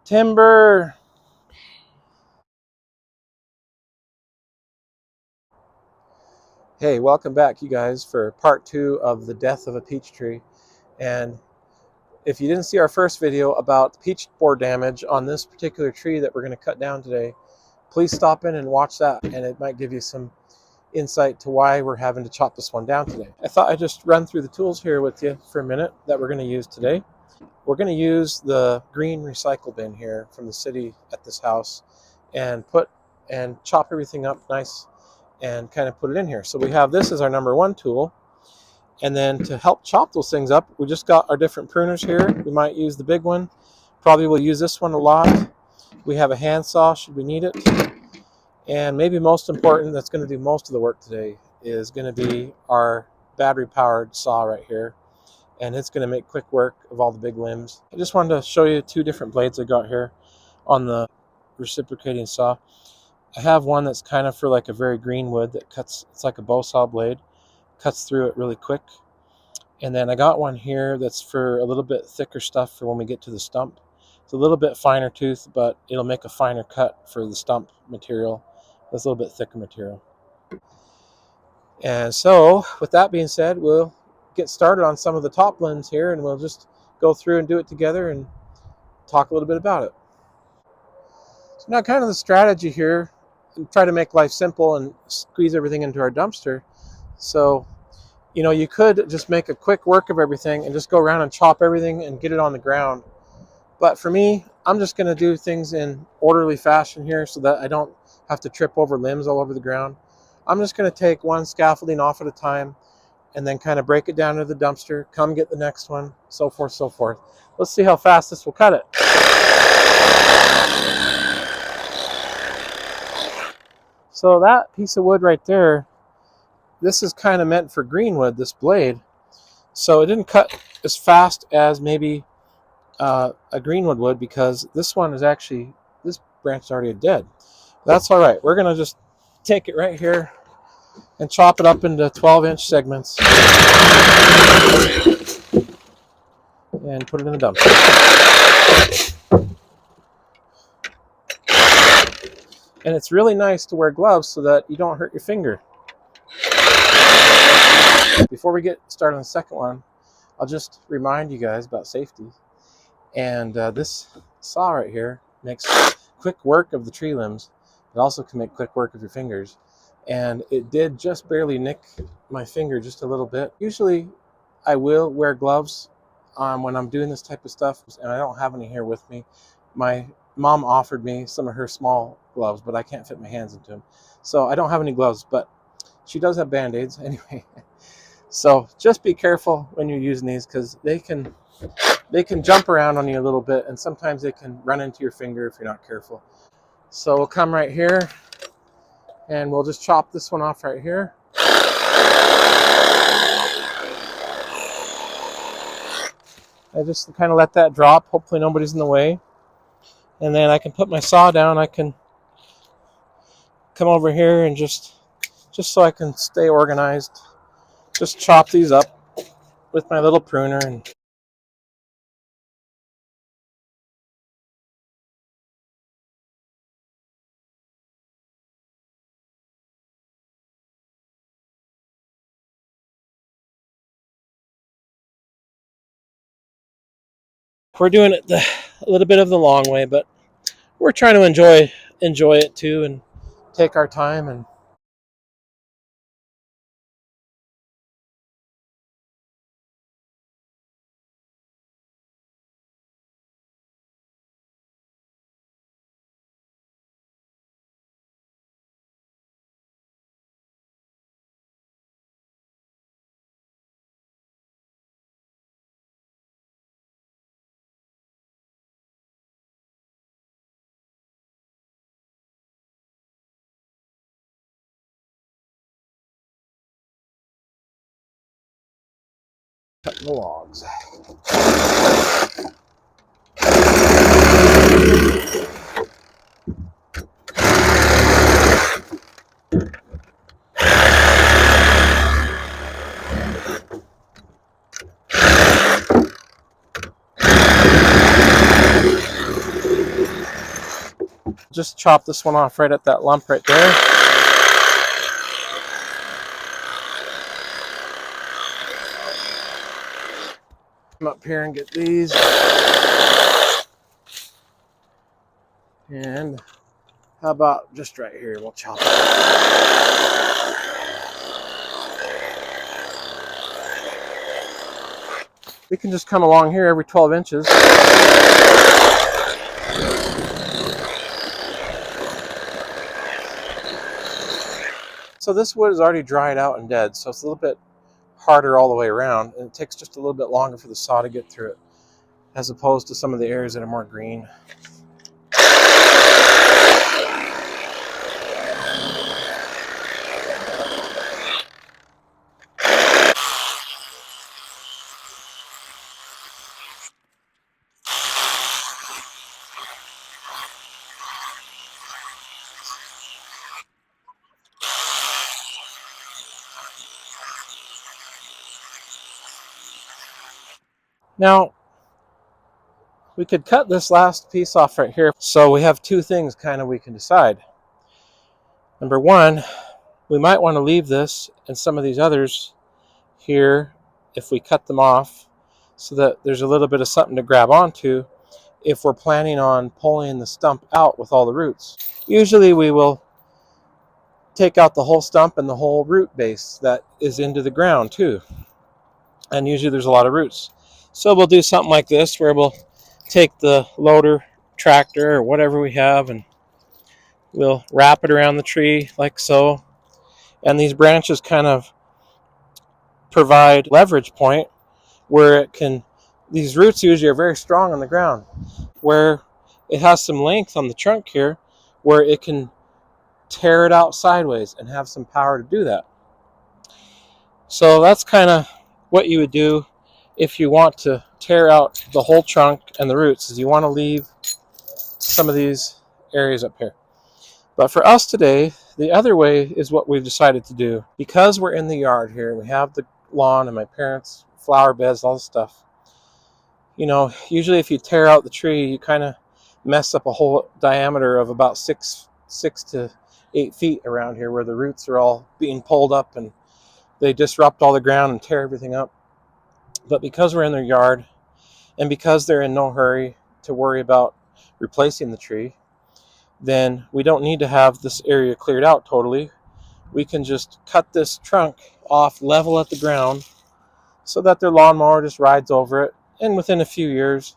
Timber. Hey, welcome back, you guys, for part 2 of the death of a peach tree. And if you didn't see our first video about peach borer damage on this particular tree that we're going to cut down today, please stop in and watch that, and it might give you some insight to why we're having to chop this one down today. I thought I'd just run through the tools here with you for a minute that we're going to use today. We're going to use the green recycle bin here from the city at this house and chop everything up nice and kind of put it in here. So we have this as our number 1 tool. And then to help chop those things up, we just got our different pruners here. We might use the big one. Probably will use this one a lot. We have a handsaw should we need it. And maybe most important, that's going to do most of the work today, is going to be our battery-powered saw right here. And it's going to make quick work of all the big limbs. I just wanted to show you 2 different blades I got here on the reciprocating saw. I have one that's kind of for like a very green wood that cuts, it's like a bow saw blade, cuts through it really quick. And then I got one here that's for a little bit thicker stuff for when we get to the stump. It's a little bit finer tooth, but it'll make a finer cut for the stump material. That's a little bit thicker material. And so with that being said, we'll get started on some of the top limbs here, and we'll just go through and do it together and talk a little bit about it. So now kind of the strategy here, and try to make life simple and squeeze everything into our dumpster. So, you know, you could just make a quick work of everything and just go around and chop everything and get it on the ground. But for me, I'm just going to do things in orderly fashion here so that I don't have to trip over limbs all over the ground. I'm just going to take one scaffolding off at a time and then kind of break it down to the dumpster, come get the next one, so forth, so forth. Let's see how fast this will cut it. So that piece of wood right there, this is kind of meant for greenwood, this blade. So it didn't cut as fast as maybe a greenwood would, because this one is actually, this branch is already dead. That's all right. We're going to just take it right here and chop it up into 12-inch segments and put it in the dumpster. And it's really nice to wear gloves so that you don't hurt your finger. Before we get started on the second one, I'll just remind you guys about safety. And this saw right here makes quick work of the tree limbs. It also can make quick work of your fingers. And it did just barely nick my finger just a little bit. Usually I will wear gloves when I'm doing this type of stuff, and I don't have any here with me. My mom offered me some of her small gloves, but I can't fit my hands into them. So I don't have any gloves, but she does have Band-Aids anyway. So just be careful when you're using these, because they can jump around on you a little bit, and sometimes they can run into your finger if you're not careful. So we'll come right here, and we'll just chop this one off right here. I just kind of let that drop. Hopefully nobody's in the way. And then I can put my saw down. I can come over here and just so I can stay organized, just chop these up with my little pruner. And we're doing it a little bit of the long way, but we're trying to enjoy it too, and take our time. And cutting the logs. just chop this one off right at that lump right there. Come up here and get these. And how about just right here, we'll chop it. We can just come along here every 12 inches. So this wood is already dried out and dead, so it's a little bit harder all the way around, and it takes just a little bit longer for the saw to get through it, as opposed to some of the areas that are more green. Now, we could cut this last piece off right here. So we have two things kind of we can decide. Number one, we might want to leave this and some of these others here if we cut them off so that there's a little bit of something to grab onto if we're planning on pulling the stump out with all the roots. Usually we will take out the whole stump and the whole root base that is into the ground too. And usually there's a lot of roots. So we'll do something like this where we'll take the loader, tractor, or whatever we have, and we'll wrap it around the tree like so. And these branches kind of provide leverage point where it can, these roots usually are very strong on the ground, where it has some length on the trunk here where it can tear it out sideways and have some power to do that. So that's kind of what you would do if you want to tear out the whole trunk and the roots, is you want to leave some of these areas up here. But for us today, the other way is what we've decided to do. Because we're in the yard here, we have the lawn and my parents' flower beds, all this stuff. You know, usually if you tear out the tree, you kind of mess up a whole diameter of about 6 to 8 feet around here where the roots are all being pulled up and they disrupt all the ground and tear everything up. But because we're in their yard and because they're in no hurry to worry about replacing the tree, then we don't need to have this area cleared out totally. We can just cut this trunk off level at the ground so that their lawnmower just rides over it, and within a few years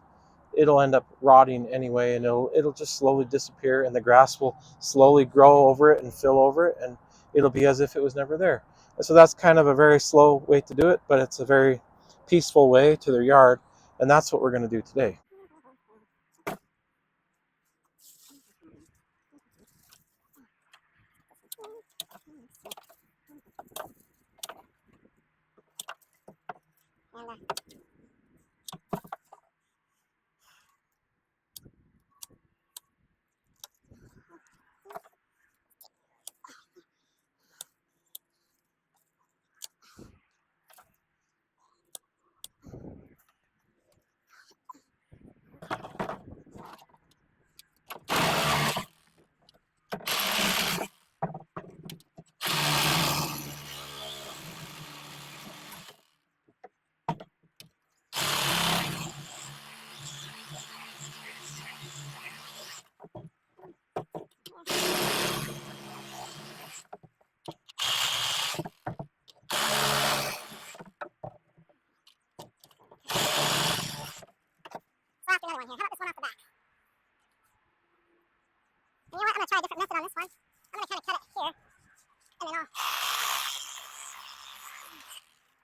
it'll end up rotting anyway, and it'll just slowly disappear, and the grass will slowly grow over it and fill over it, and it'll be as if it was never there. And so that's kind of a very slow way to do it, but it's a very peaceful way to their yard, and that's what we're going to do today. Another one here. How about this one off the back? And you know what? I'm going to try a different method on this one. I'm going to kind of cut it here, and then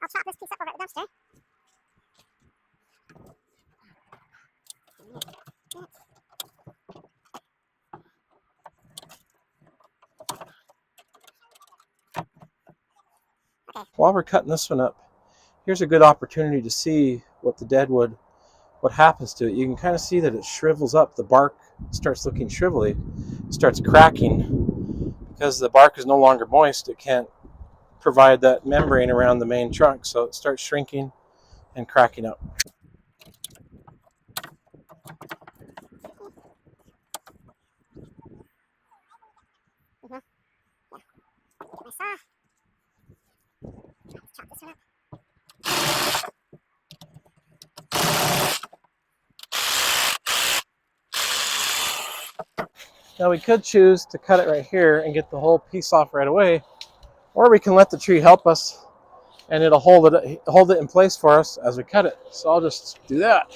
I'll chop this piece up over at the dumpster. Okay. While we're cutting this one up, here's a good opportunity to see what the deadwood, what happens to it. You can kind of see that it shrivels up. The bark starts looking shrivelly, starts cracking because the bark is no longer moist. It can't provide that membrane around the main trunk, so it starts shrinking and cracking up. Now we could choose to cut it right here and get the whole piece off right away, or we can let the tree help us and it'll hold it in place for us as we cut it. So I'll just do that.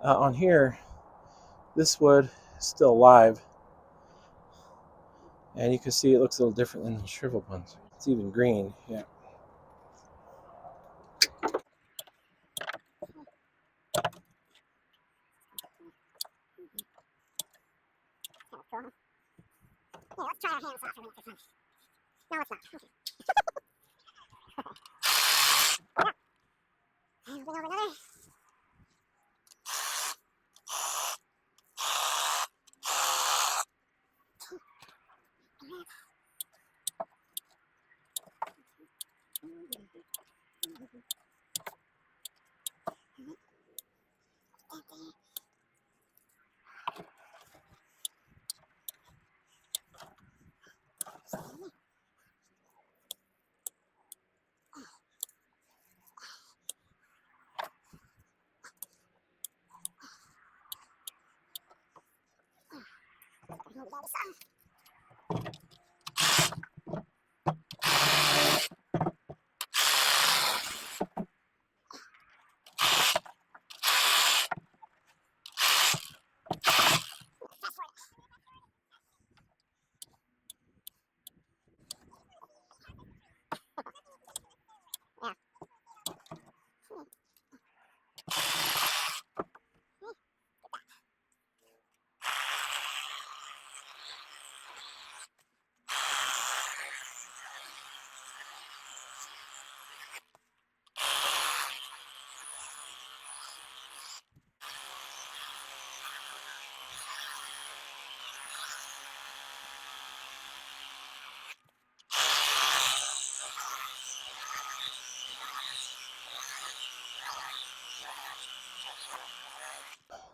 On here, this wood is still alive, and you can see it looks a little different than the shriveled ones. It's even green, yeah. Yeah, let's try our hand saw for a minute this one. No, it's not. Okay. And we'll bring over another.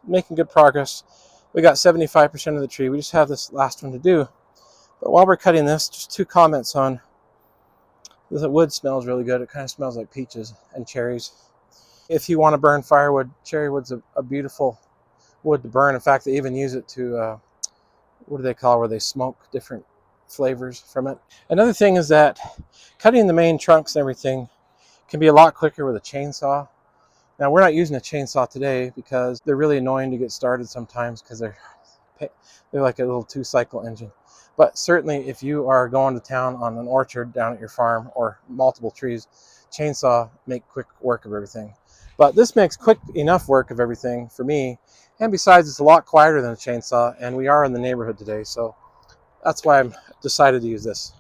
Making good progress. We got 75% of the tree. We just have this last one to do. But while we're cutting this, just 2 comments on the wood. Smells really good. It kind of smells like peaches and cherries. If you want to burn firewood, cherry wood's a beautiful wood to burn. In fact, they even use it to, what do they call it, where they smoke different flavors from it. Another thing is that cutting the main trunks and everything can be a lot quicker with a chainsaw. Now, we're not using a chainsaw today because they're really annoying to get started sometimes because they're like a little 2-cycle engine. But certainly if you are going to town on an orchard down at your farm or multiple trees, chainsaw make quick work of everything. But this makes quick enough work of everything for me. And besides, it's a lot quieter than a chainsaw, and we are in the neighborhood today, so that's why I'm decided to use this.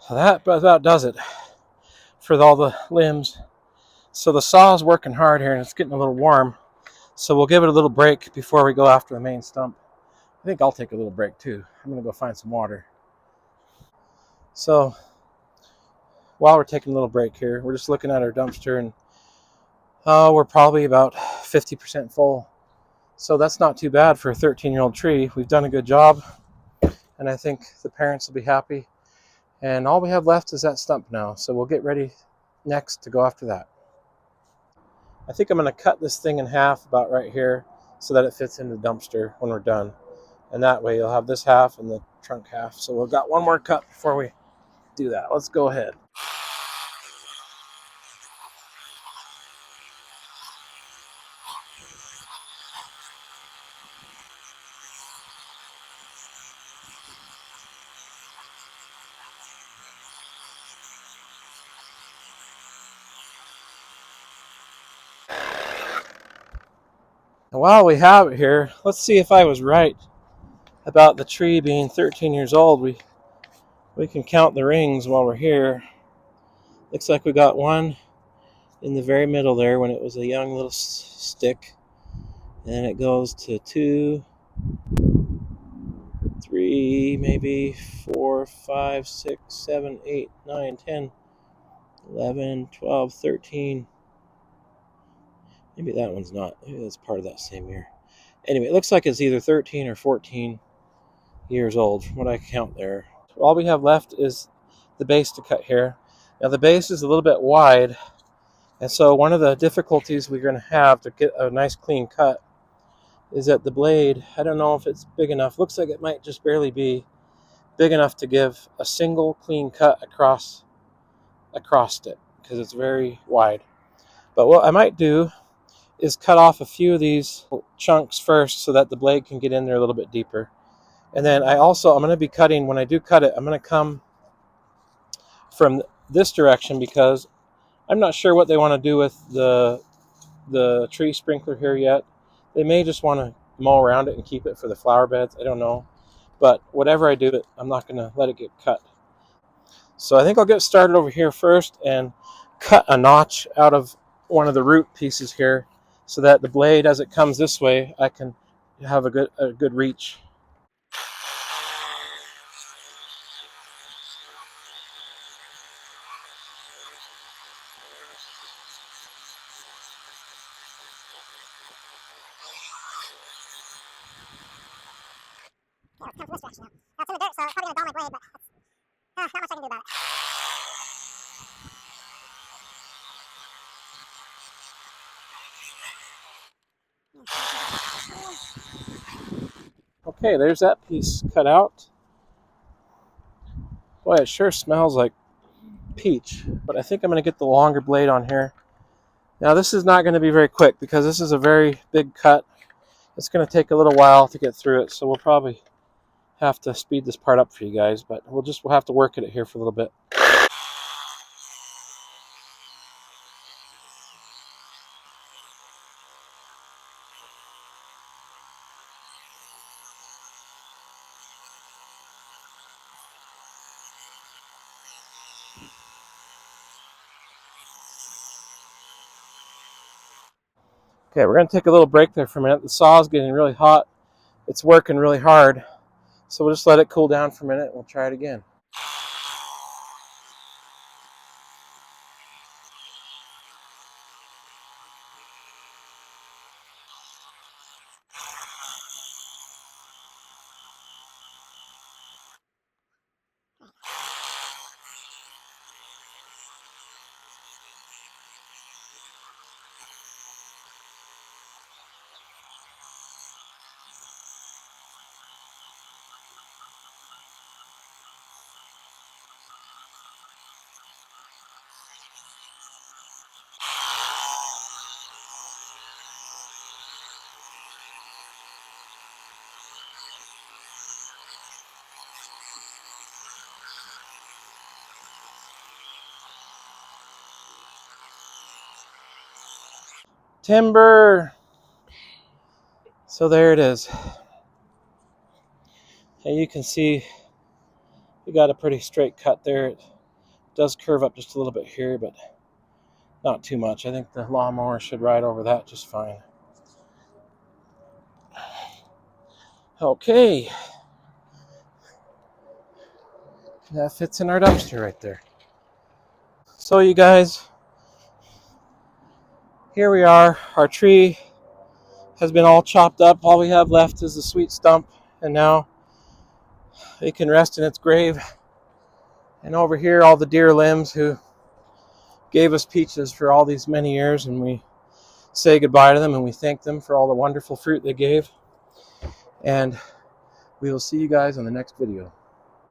That about does it for all the limbs. So the saw is working hard here and it's getting a little warm. So we'll give it a little break before we go after the main stump. I think I'll take a little break too. I'm going to go find some water. So while we're taking a little break here, we're just looking at our dumpster and we're probably about 50% full. So that's not too bad for a 13-year-old tree. We've done a good job and I think the parents will be happy. And all we have left is that stump now. So we'll get ready next to go after that. I think I'm going to cut this thing in half about right here so that it fits in the dumpster when we're done. And that way you'll have this half and the trunk half. So we've got one more cut before we do that. Let's go ahead. And while we have it here, let's see if I was right about the tree being 13 years old. We can count the rings while we're here. Looks like we got one in the very middle there when it was a young little stick. And it goes to 2, 3, maybe 4, 5, 6, 7, 8, 9, 10, 11, 12, 13. Maybe that one's not. Maybe that's part of that same year. Anyway, it looks like it's either 13 or 14 years old from what I count there. All we have left is the base to cut here. Now the base is a little bit wide, and so one of the difficulties we're going to have to get a nice clean cut is that the blade, I don't know if it's big enough. Looks like it might just barely be big enough to give a single clean cut across it because it's very wide. But what I might do is cut off a few of these chunks first so that the blade can get in there a little bit deeper. And then I'm going to be cutting, when I do cut it, I'm going to come from this direction because I'm not sure what they want to do with the tree sprinkler here yet. They may just want to mow around it and keep it for the flower beds. I don't know. But whatever I do, I'm not going to let it get cut. So I think I'll get started over here first and cut a notch out of one of the root pieces here so that the blade, as it comes this way, I can have a good reach. Yeah, it's come from this direction now. Now it's in the dirt, so it's probably going to dull my blade, but not much I can do about it. Okay, there's that piece cut out. Boy, it sure smells like peach. But I think I'm going to get the longer blade on here. Now this is not going to be very quick because this is a very big cut. It's going to take a little while to get through it, so we'll probably have to speed this part up for you guys, but we'll have to work at it here for a little bit. Okay, we're going to take a little break there for a minute. The saw is getting really hot. It's working really hard. So we'll just let it cool down for a minute and we'll try it again. Timber! So there it is. And you can see we got a pretty straight cut there. It does curve up just a little bit here, but not too much. I think the lawnmower should ride over that just fine. Okay. That fits in our dumpster right there. So you guys, here we are. Our tree has been all chopped up. All we have left is the sweet stump, and now it can rest in its grave. And over here, all the dear limbs who gave us peaches for all these many years, and we say goodbye to them and we thank them for all the wonderful fruit they gave. And we will see you guys on the next video.